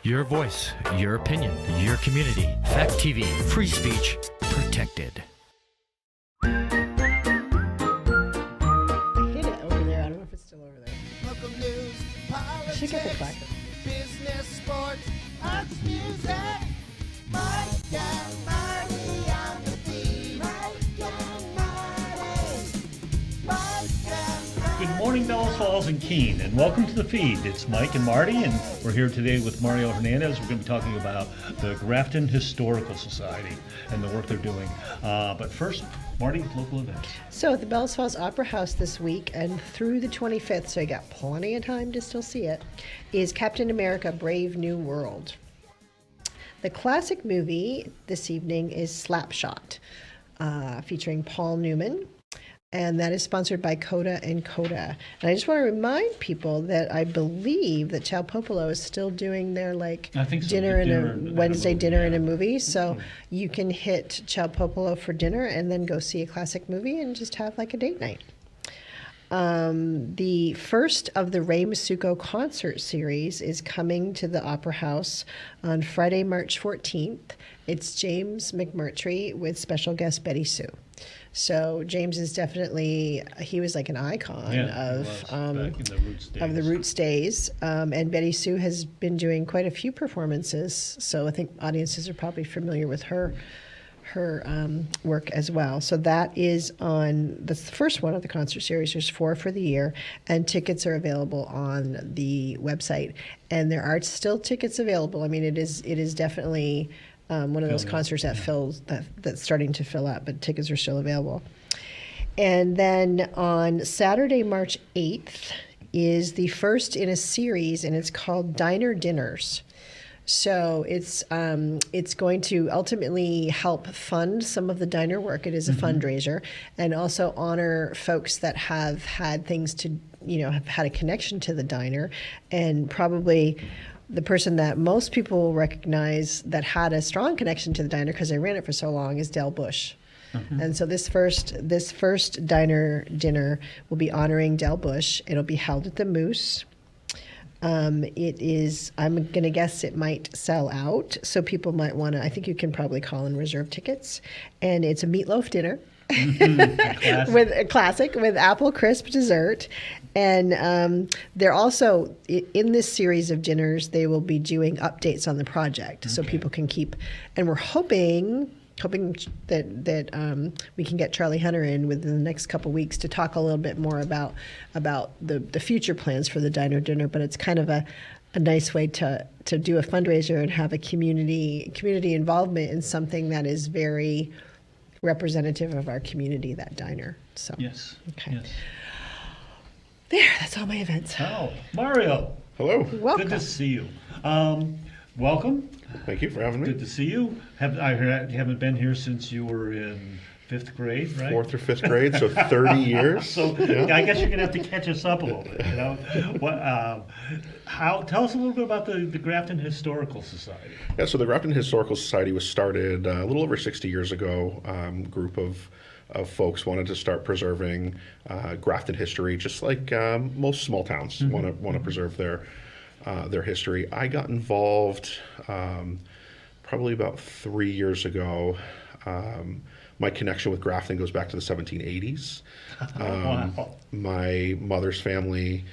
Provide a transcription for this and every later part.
Your voice, your opinion, your community. Fact TV, free speech, protected. I hid it over there. I don't know if it's still over there. Local news, politics, Should get the placard. business, sports, arts, music. Mike and Marty on the feed. Mike and Marty. Mike and Marty. Good morning, Bellows Falls and Keene, and welcome to the feed. It's Mike and Marty, and we're here today with Mario Hernandez. We're going to be talking about the Grafton Historical Society and the work they're doing. But first, Marty, local events. So at the Bellows Falls Opera House this week and through the 25th, so you got plenty of time to still see it, is Captain America: Brave New World. The classic movie this evening is Slapshot, featuring Paul Newman. And that is sponsored by Coda and Coda. And I just want to remind people that I believe that Ciao Popolo is still doing their I think so. dinner and Dinner a Wednesday and a movie, dinner yeah. and a movie. So you can hit Ciao Popolo for dinner and then go see a classic movie and just have like a date night. The first of the Ray Masuko concert series is coming to the Opera House on Friday, March 14th. It's James McMurtry with special guest Betty Sue. So James is definitely, he was like an icon of back in the Roots days. of the Roots days. And Betty Sue has been doing quite a few performances. So I think audiences are probably familiar with her work as well. So that is that's the first one of the concert series. There's 4 for the year, and tickets are available on the website. And there are still tickets available. I mean, it is definitely one of those concerts that's starting to fill up, but tickets are still available. And then on Saturday, March 8th, is the first in a series, and it's called Diner Dinners. So it's going to ultimately help fund some of the diner work. It is a fundraiser, and also honor folks that have had things to, have had a connection to the diner, and probably the person that most people will recognize that had a strong connection to the diner because they ran it for so long is Del Bush. And so this first diner dinner will be honoring Del Bush. It'll be held at the Moose. It is, I'm going to guess it might sell out, so people might want to, I think you can probably call and reserve tickets. And it's a meatloaf dinner. With a classic with apple crisp dessert. And they're also, in this series of dinners, they will be doing updates on the project, so people can keep, and we're hoping that we can get Charlie Hunter in within the next couple of weeks to talk a little bit more about the future plans for the diner dinner. But it's kind of a nice way to do a fundraiser and have a community involvement in something that is very representative of our community, that diner. So Yes. Okay. Yes. There, that's all my events. Oh, Mario. Hello. Welcome. Good to see you. Welcome. Thank you for having me. Good to see you. I heard you haven't been here since you were in 5th grade, right? 4th or 5th grade, so 30 years. So Yeah. I guess you're gonna have to catch us up a little bit. Tell us a little bit about the Grafton Historical Society. Yeah, so the Grafton Historical Society was started a little over 60 years ago. Group of folks wanted to start preserving Grafton history, just like most small towns want to preserve their history. I got involved probably about 3 years ago. My connection with Grafton goes back to the 1780s. Wow. My mother's family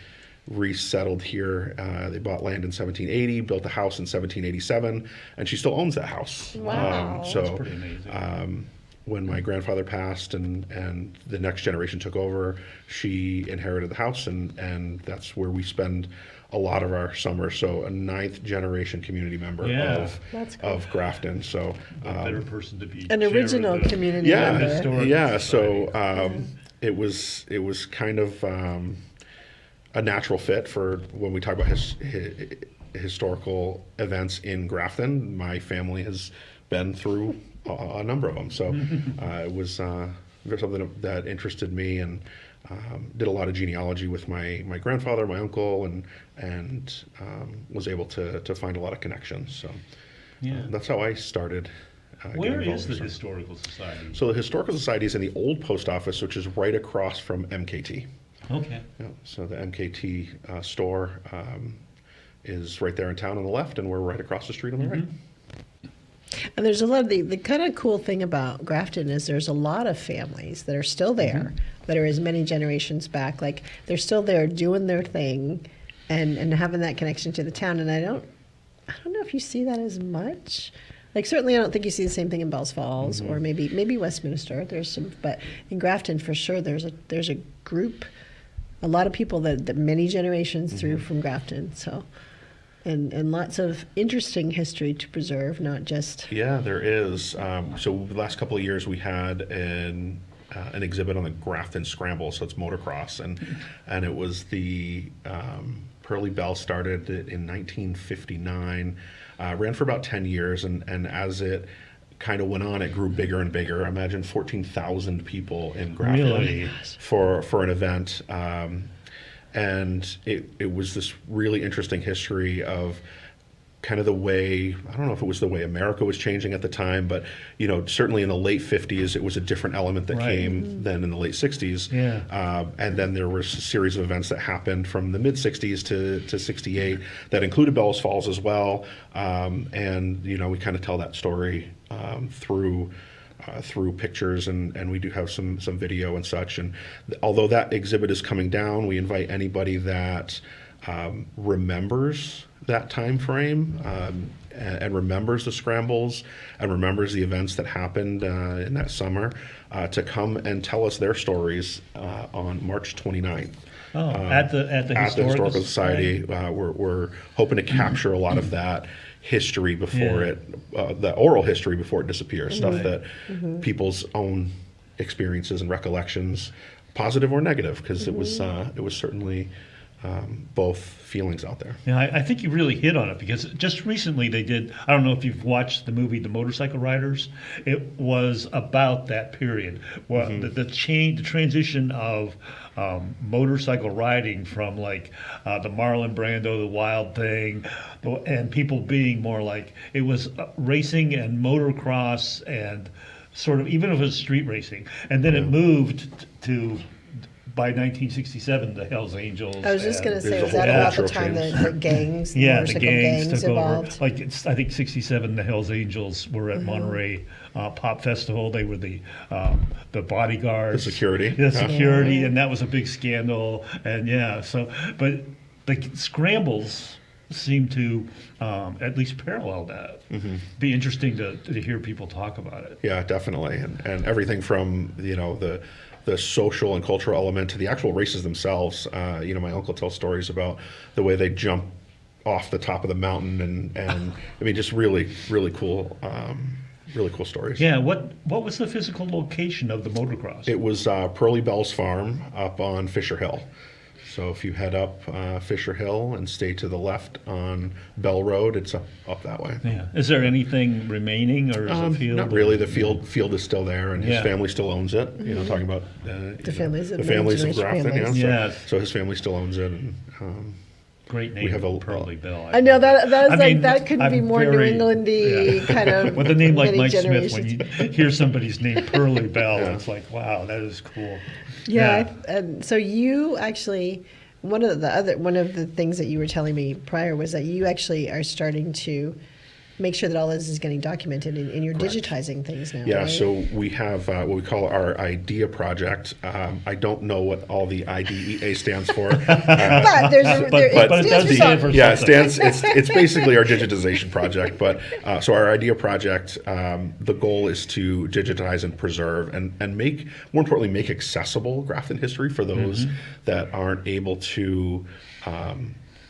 resettled here. They bought land in 1780, built a house in 1787, and she still owns that house. Wow. So That's pretty amazing. when my grandfather passed and the next generation took over, she inherited the house, and that's where we spend a lot of our summers. So a 9th generation community member That's cool. of Grafton. So A better person to be An chair of original the- community yeah, member. Historical yeah. Society. So it was kind of a natural fit for when we talk about historical events in Grafton. My family has been through a number of them, so it was something that interested me, and did a lot of genealogy with my grandfather, my uncle, and was able to find a lot of connections. So that's how I started. Where is the Historical Society? So the Historical Society is in the old post office, which is right across from MKT. Okay. Yeah, so the MKT store is right there in town on the left, and we're right across the street on the right. And there's a lot of the kind of cool thing about Grafton is there's a lot of families that are still there, that are as many generations back. Like they're still there doing their thing and having that connection to the town. And I don't know if you see that as much. Like certainly I don't think you see the same thing in Bells Falls or maybe Westminster. There's some, but in Grafton for sure there's a group, a lot of people that many generations through from Grafton. So and lots of interesting history to preserve, not just. Yeah, there is. So the last couple of years we had an exhibit on the Grafton Scramble, so it's motocross, and it was the Pearly Bell started in 1959, ran for about 10 years, and as it kind of went on, it grew bigger and bigger. Imagine 14,000 people in Grafton Really? for an event. And it was this really interesting history of kind of the way, I don't know if it was the way America was changing at the time, but certainly in the late 50s it was a different element that came than in the late 60s. Yeah. And then there was a series of events that happened from the mid 60s to 68 that included Bells Falls as well. And we kind of tell that story through pictures, and we do have some video and such. And although that exhibit is coming down, we invite anybody that remembers that time frame and remembers the scrambles and remembers the events that happened in that summer to come and tell us their stories on March 29th. At the Historical Society. We're hoping to capture a lot of that history before the oral history before it disappears, stuff that people's own experiences and recollections, positive or negative, because it was certainly both feelings out there. Yeah, I think you really hit on it, because just recently they did, I don't know if you've watched the movie The Motorcycle Riders. It was about that period, well, the transition of motorcycle riding from like the Marlon Brando, the Wild Thing, and people being more like, it was racing and motocross and sort of, even if it was street racing, and then it moved to, by 1967, the Hells Angels. I was just going to say, There's was a that whole about the cultural time change. the gangs, Yeah, the motorcycle gangs gangs took evolved? over. Like I think 67, the Hells Angels were at Monterey Pop Festival. They were the bodyguards, The security. the security, and that was a big scandal. And but the scrambles seem to at least parallel that. Be interesting to hear people talk about it. Yeah, definitely, and everything from the social and cultural element to the actual races themselves. My uncle tells stories about the way they jump off the top of the mountain, and I mean, just really, really cool stories. Yeah, what was the physical location of the motocross? It was Pearly Bell's farm up on Fisher Hill. So if you head up Fisher Hill and stay to the left on Bell Road, it's up that way. Yeah. Is there anything remaining, or is it field? Not really. The field is still there, and his family still owns it. Talking about The families of Grafton. families. Yeah. So his family still owns it, and Great name, we have a Pearly Bell. I know that is I like mean, that couldn't be I'm more very- New Englandy kind of. With a name like many Mike Smith, when generations. you hear somebody's name Pearly Bell, it's like, wow, that is cool. Yeah, and so you actually one of the things that you were telling me prior was that you actually are starting to make sure that all this is getting documented, and you're digitizing things now. Yeah, right? so we have what we call our IDEA project. I don't know what all the IDEA stands for. but there's but it does stand for Yeah, it something. stands. It's basically our digitization project. But so our IDEA project, the goal is to digitize and preserve and make, more importantly, make accessible Grafton history for those that aren't able to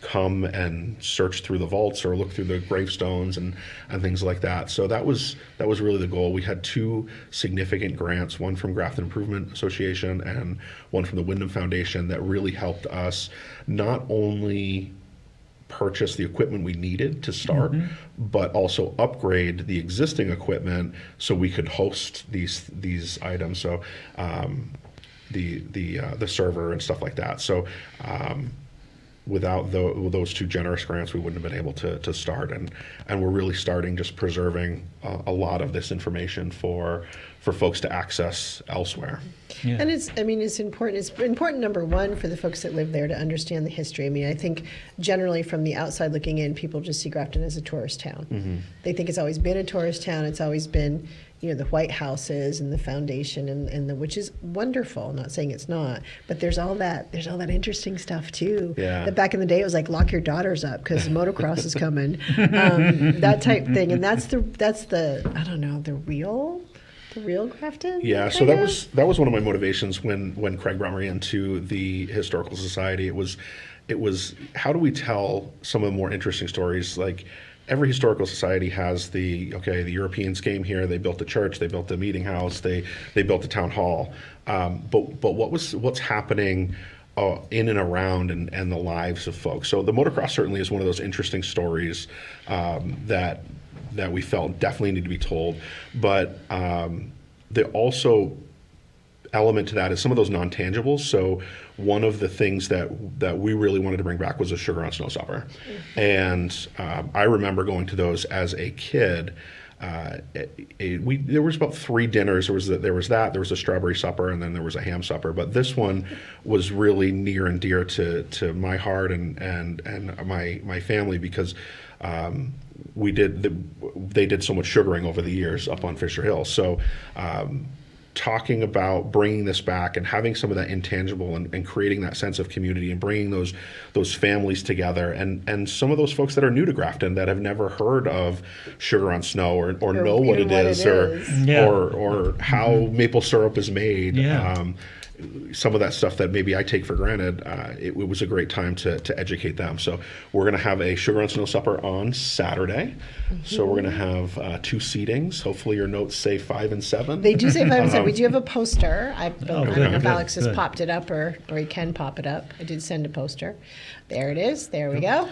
come and search through the vaults or look through the gravestones and things like that. So that was really the goal. We had two significant grants, one from Grafton Improvement Association and one from the Wyndham Foundation, that really helped us not only purchase the equipment we needed to start, but also upgrade the existing equipment so we could host these items. So the server and stuff like that. So without those two generous grants, we wouldn't have been able to start, and we're really starting just preserving a lot of this information for for folks to access elsewhere. Yeah. And it's important. It's important, number one, for the folks that live there to understand the history. I mean, I think generally from the outside looking in, people just see Grafton as a tourist town. They think it's always been a tourist town. It's always been, the White Houses and the foundation which is wonderful. I'm not saying it's not, but there's all that interesting stuff too. Yeah. That back in the day it was like lock your daughters up because motocross is coming, that type thing. And that's the I don't know, the real Grafton. Yeah, so that was one of my motivations when Craig brought me into the Historical Society. It was how do we tell some of the more interesting stories? Like every historical society has the Europeans came here, they built a church, they built a meeting house, they built a town hall. But what's happening in and around and the lives of folks? So the motocross certainly is one of those interesting stories that we felt definitely need to be told. But the also element to that is some of those non-tangibles. So one of the things that we really wanted to bring back was a sugar on snow supper. And I remember going to those as a kid. There was about 3 dinners. There was a strawberry supper, and then there was a ham supper. But this one was really near and dear to my heart and my family because they did so much sugaring over the years up on Fisher Hill. So talking about bringing this back and having some of that intangible and creating that sense of community and bringing those families together and some of those folks that are new to Grafton that have never heard of sugar on snow or know what it is or how maple syrup is made. Yeah. Some of that stuff that maybe I take for granted, it was a great time to educate them. So we're going to have a sugar on snow supper on Saturday. So we're going to have 2 seatings. Hopefully your notes say 5 and 7. They do say 5 and 7. We do have a poster. I don't know if good, Alex has good. popped it up or he can pop it up. I did send a poster. There it is. There we go.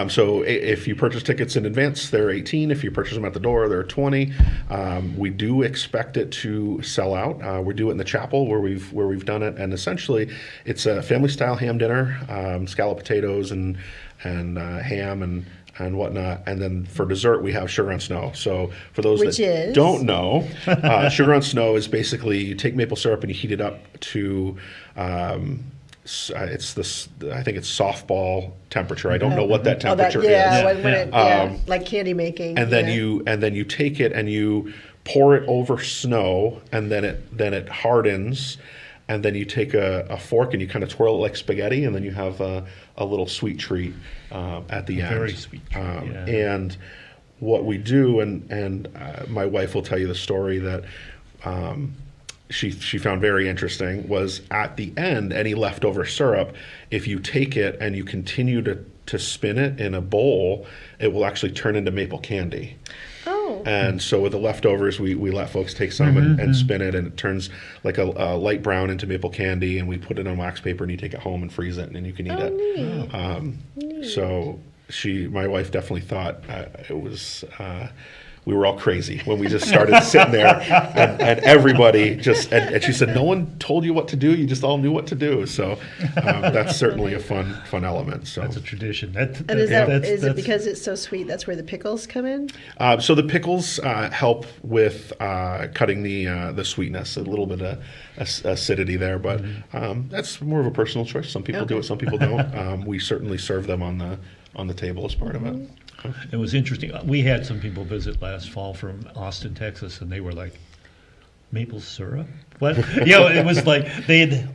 So if you purchase tickets in advance, they're 18. If you purchase them at the door, they're 20. We do expect it to sell out. We do it in the chapel where we've done it, and essentially it's a family-style ham dinner, scalloped potatoes and ham and whatnot. And then for dessert, we have sugar on snow. So for those that don't know, sugar on snow is basically you take maple syrup and you heat it up to I think it's softball temperature. I don't know what that temperature is. Like candy making. And then you take it and you pour it over snow, and then it hardens, and then you take a fork and you kind of twirl it like spaghetti, and then you have a little sweet treat at the end. Very sweet treat. And what we do, and my wife will tell you the story that. She found very interesting was at the end, any leftover syrup, if you take it and you continue to spin it in a bowl, it will actually turn into maple candy. Oh. And so with the leftovers, we let folks take some and spin it, and it turns like a light brown into maple candy, and we put it on wax paper, and you take it home and freeze it, and then you can eat it. Neat. So my wife definitely thought it was... we were all crazy when we just started sitting there, and everybody and she said, no one told you what to do, you just all knew what to do. So that's certainly a fun element. So that's a tradition. Is it because it's so sweet, that's where the pickles come in? So the pickles help with cutting the sweetness, a little bit of acidity there, but that's more of a personal choice. Some people do it, some people don't. We certainly serve them on the table as part of it. It was interesting. We had some people visit last fall from Austin, Texas, and they were like, maple syrup? What? It was like they'd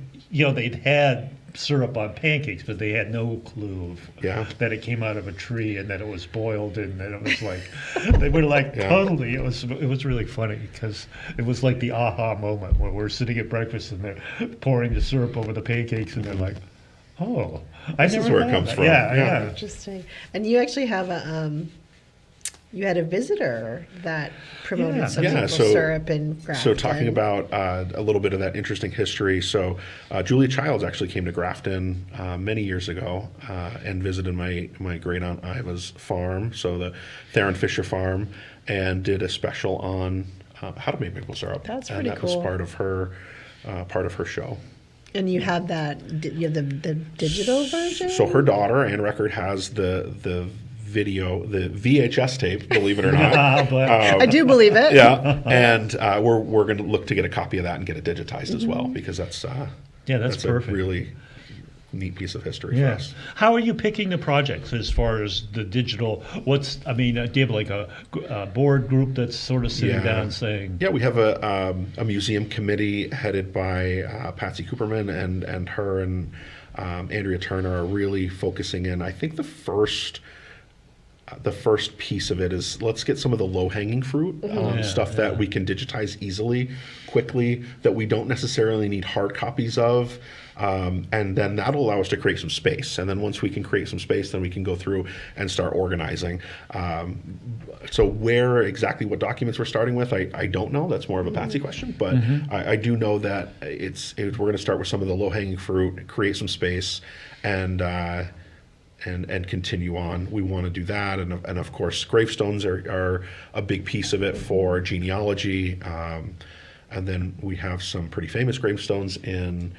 had syrup on pancakes, but they had no clue that it came out of a tree and that it was boiled, and that it was like they were like totally. It was really funny because it was like the aha moment where we're sitting at breakfast and they're pouring the syrup over the pancakes, and they're like, oh, this is where it comes from. Yeah. Interesting. And you actually have you had a visitor that promoted some maple syrup in Grafton. So talking about a little bit of that interesting history. So Julia Childs actually came to Grafton many years ago and visited my great aunt Iva's farm, so the Theron Fisher farm, and did a special on how to make maple syrup. That's pretty cool. That was part of her show. And you have the digital version? So her daughter, Ann Record, has the video, the VHS tape, believe it or not. I do believe it. Yeah, and we're going to look to get a copy of that and get it digitized as well, because that's that's perfect. a really neat piece of history for Yes. us. How are you picking the projects as far as the digital? Do you have like a board group that's sort of sitting down saying? Yeah, we have a museum committee headed by Patsy Cooperman, and her and Andrea Turner are really focusing in. I think the first piece of it is, let's get some of the low-hanging fruit, stuff that we can digitize easily, quickly, that we don't necessarily need hard copies of. And then that'll allow us to create some space. And then once we can create some space, then we can go through and start organizing. So what documents we're starting with, I don't know. That's more of a Patsy question. But I do know that we're going to start with some of the low-hanging fruit, create some space, and continue on. We want to do that. And of course, gravestones are a big piece of it for genealogy. And then we have some pretty famous gravestones in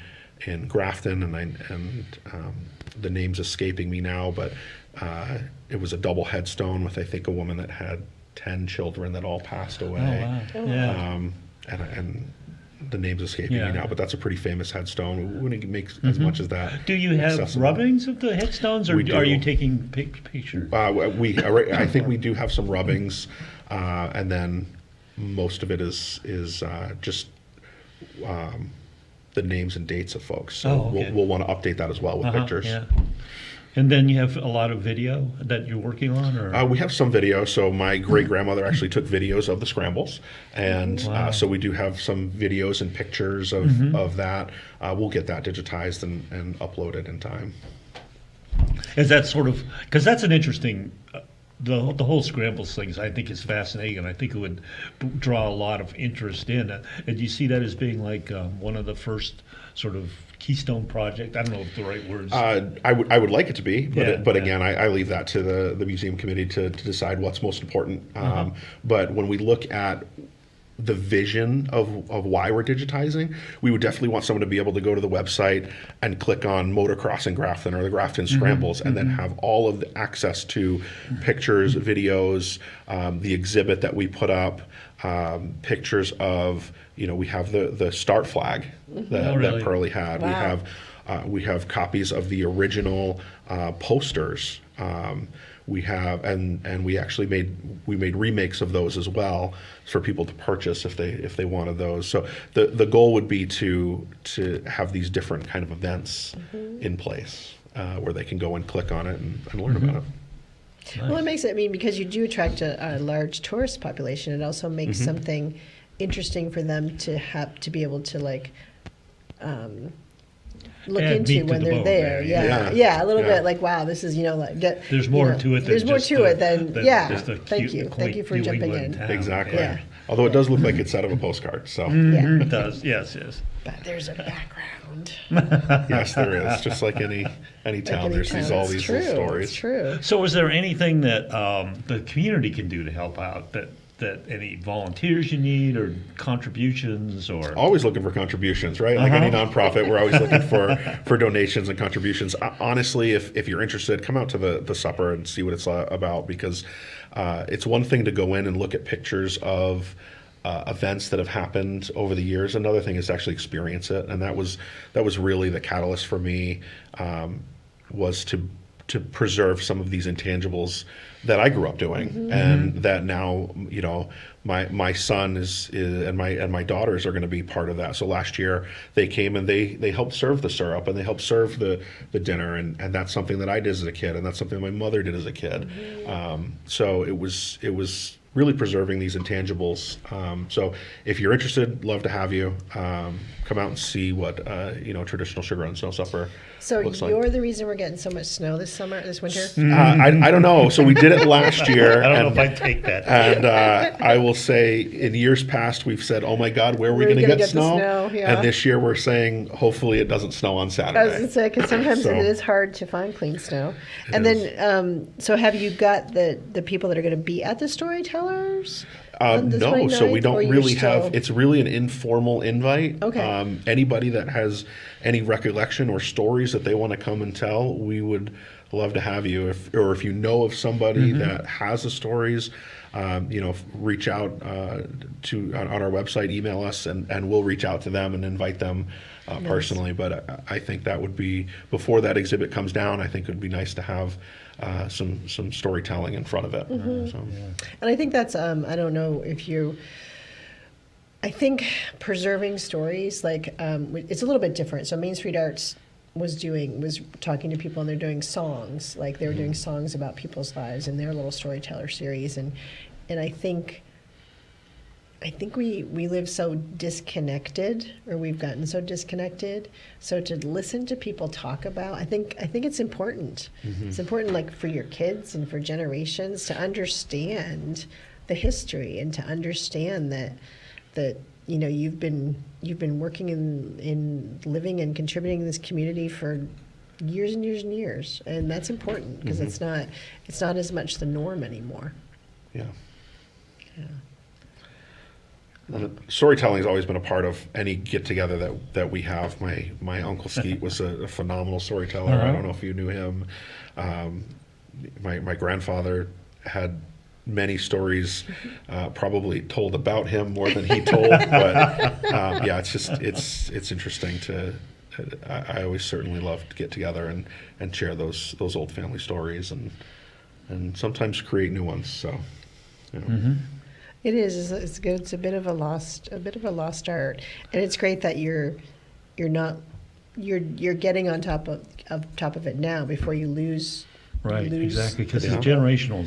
Grafton, and the name's escaping me now, but it was a double headstone with, I think, a woman that had 10 children that all passed away. Oh, wow. Yeah. And the name's escaping me now, but that's a pretty famous headstone. We wouldn't make as much as that. Do you have accessible. rubbings of the headstones, or We do. are you taking pictures? I think we do have some rubbings, and then most of it is just the names and dates of folks. So we'll want to update that as well with pictures. Yeah. And then you have a lot of video that you're working on, or we have some video. So my great grandmother actually took videos of the scrambles, and so we do have some videos and pictures of that. We'll get that digitized and uploaded in time. is that sort of, because that's an interesting. The whole scrambles things, I think, is fascinating, and I think it would draw a lot of interest in. And do you see that as being like one of the first sort of keystone project? I don't know if the right words. I would like it to be, but again, I leave that to the museum committee to decide what's most important. But when we look at the vision of why we're digitizing, we would definitely want someone to be able to go to the website and click on Motocross in Grafton or the Grafton Scrambles, and then have all of the access to pictures, videos, the exhibit that we put up, pictures of, we have the start flag that Pearlie had. Wow. We have copies of the original posters. We have, and we actually made remakes of those as well for people to purchase if they wanted those. So the goal would be to have these different kind of events in place where they can go and click on it and learn about it. Well, it makes it, because you do attract a large tourist population, it also makes something interesting for them to have to be able to look into when they're there. Yeah, a little bit like, wow, this is, there's more to it. There's more to it than just a Thank you for New jumping England in. town. Exactly. Yeah. Although it does look like it's out of a postcard. So Yeah. It does. Yes. But there's a background. yes, there is. Just like any town, there's all It's these true. little stories. It's true. So, is there anything that the community can do to help out? That any volunteers you need, or contributions, or Always looking for contributions, right? Like any nonprofit, we're always looking for donations and contributions. Honestly, if you're interested, come out to the supper and see what it's about, because it's one thing to go in and look at pictures of events that have happened over the years. Another thing is to actually experience it, and that was really the catalyst for me, was to preserve some of these intangibles that I grew up doing, and that now my son is and my daughters are going to be part of that. So last year they came and they helped serve the syrup, and they helped serve the dinner, and that's something that I did as a kid, and that's something my mother did as a kid. So it was really preserving these intangibles. So if you're interested, love to have you come out and see what traditional sugar and snow supper So looks like. you're the reason we're getting so much snow this winter? I don't know. So we did it last year. I don't know if I'd take that. And I will say, in years past, we've said, "Oh my God, where are we going to get the snow?" snow? Yeah. And this year, we're saying, hopefully, it doesn't snow on I was Saturday. going to say, because sometimes So- it is hard to find clean snow. And then, so have you got the people that are going to be at the storytellers? On the No, so we 29th, or don't you're really still- have. It's really an informal invite. Okay. Anybody that has any recollection or stories that they want to come and tell, we would love to have you. If you know of somebody that has the stories, reach out on our website, email us, and we'll reach out to them and invite them personally. But I think that would be, before that exhibit comes down, I think it would be nice to have some storytelling in front of it. So. And I think that's, I don't know if I think preserving stories, like, it's a little bit different. So Main Street Arts was talking to people, and they're doing songs, like they were doing songs about people's lives in their little storyteller series. And I think we live so disconnected, or we've gotten so disconnected. So to listen to people talk about, I think it's important. It's important, like, for your kids and for generations to understand the history, and to understand that you've been working in living and contributing in this community for years and years and years, and that's important, because it's not as much the norm anymore. Yeah. Storytelling has always been a part of any get-together that we have. My uncle Skeet was a phenomenal storyteller. I don't know if you knew him. My grandfather had many stories probably told about him more than he told. But it's interesting to. I always certainly love to get together and share those old family stories and sometimes create new ones. So. It is. It's good. It's a bit of a lost art, and it's great that you're getting on top of it now before you lose. Right, exactly, because it's generational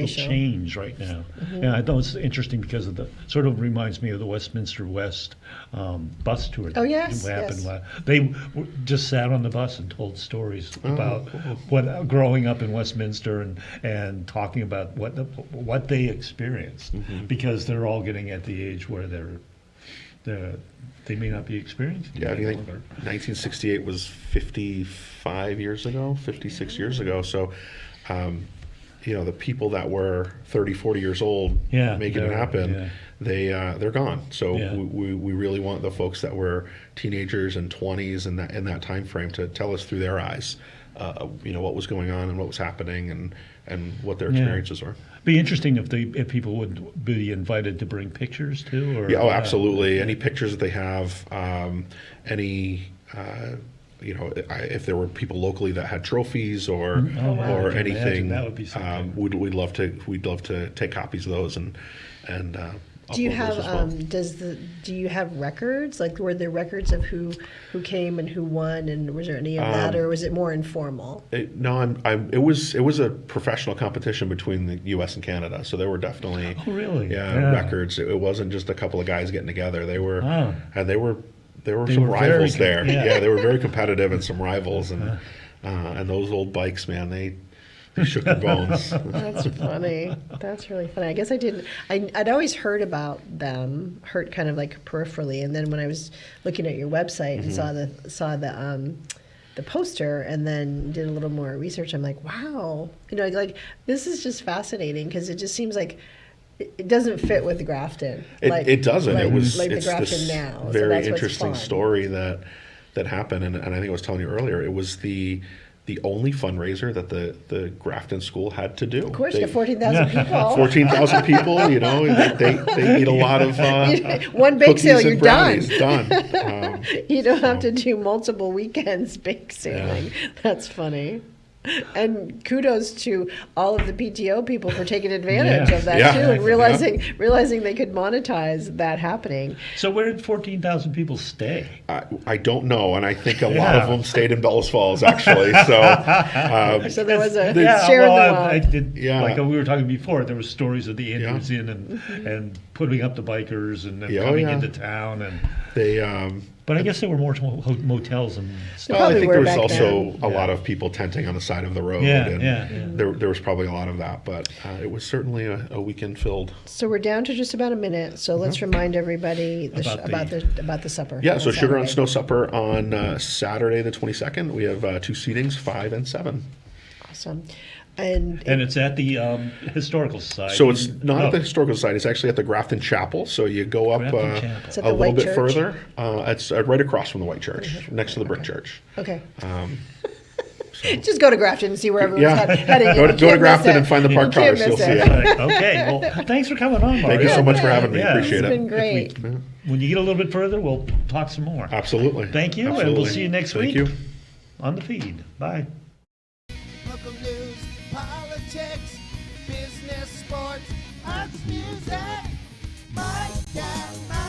change right now. Yeah, I thought it's interesting because of sort of reminds me of the Westminster West bus tour. Oh, yes, happened. They just sat on the bus and told stories about what growing up in Westminster and talking about what they experienced, because they're all getting at the age where they may not be experiencing. Yeah, I think 1968 was 55 years ago, 56 years ago. So, the people that were 30, 40 years old making it happen, they're gone. So we really want the folks that were teenagers and 20s in that time frame to tell us through their eyes, what was going on and what was happening and what their experiences were. Be interesting if people would be invited to bring pictures too. Or, absolutely. Any pictures that they have, if there were people locally that had trophies or anything, that would be something. We'd love to take copies of those and do you have well. Do you have records? Like, were there records of who came and who won, and was there any of that, or was it more informal? It was a professional competition between the U.S. and Canada, so there were definitely records. It wasn't just a couple of guys getting together. There were some rivals there. Yeah, they were very competitive and some rivals, and those old bikes, man, they shook your bones. That's funny. That's really funny. I guess I didn't. I'd always heard about them, kind of like peripherally, and then when I was looking at your website and saw the poster, and then did a little more research, I'm like, wow, like, this is just fascinating, because it just seems like it doesn't fit with the Grafton. It doesn't. It's the Grafton this now. Very so interesting story that happened, and I think I was telling you earlier, it was the only fundraiser that the Grafton School had to do. Of course, you have 14,000 people. 14,000 people, they eat a lot of one bake sale, you're done. Done. You don't have to do multiple weekends bake saling. That's funny. And kudos to all of the PTO people for taking advantage of that too, and realizing they could monetize that happening. So where did 14,000 people stay? I don't know, and I think a lot of them stayed in Bellows Falls, actually. So there was a share of the wealth. Like we were talking before, there were stories of the Indians in and putting up the bikers and then coming into town, and they. But I guess there were more motels and stuff. Well, I think there was also a lot of people tenting on the side of the road. There was probably a lot of that, but it was certainly a weekend filled. So we're down to just about a minute, so let's remind everybody about the supper. Yeah, so Sugar on Snow Supper on Saturday the 22nd. We have 2 seatings, 5 and 7. Awesome. And And it's at the Historical Society. So it's not No, at the Historical Society, it's actually at the Grafton Chapel. So you go up Grafton Chapel. It's at a the little White bit Church? further. It's right across from the White Church, next to the Brick Church. okay. Um, Just go to Grafton and see where everyone's Yeah. heading. Go to You can't miss Grafton it. and find the You parked can't cars. You'll miss see it. it. Right, okay, well, thanks for coming on, Mario. Thank you so much for having me. Yeah. Appreciate It's it. been great. When you get a little bit further, we'll talk some more. Absolutely. Thank you, and Absolutely. we'll see you next Thank week you. on the feed. Bye. Local news, politics, business, sports, arts, music. Mike and Marty.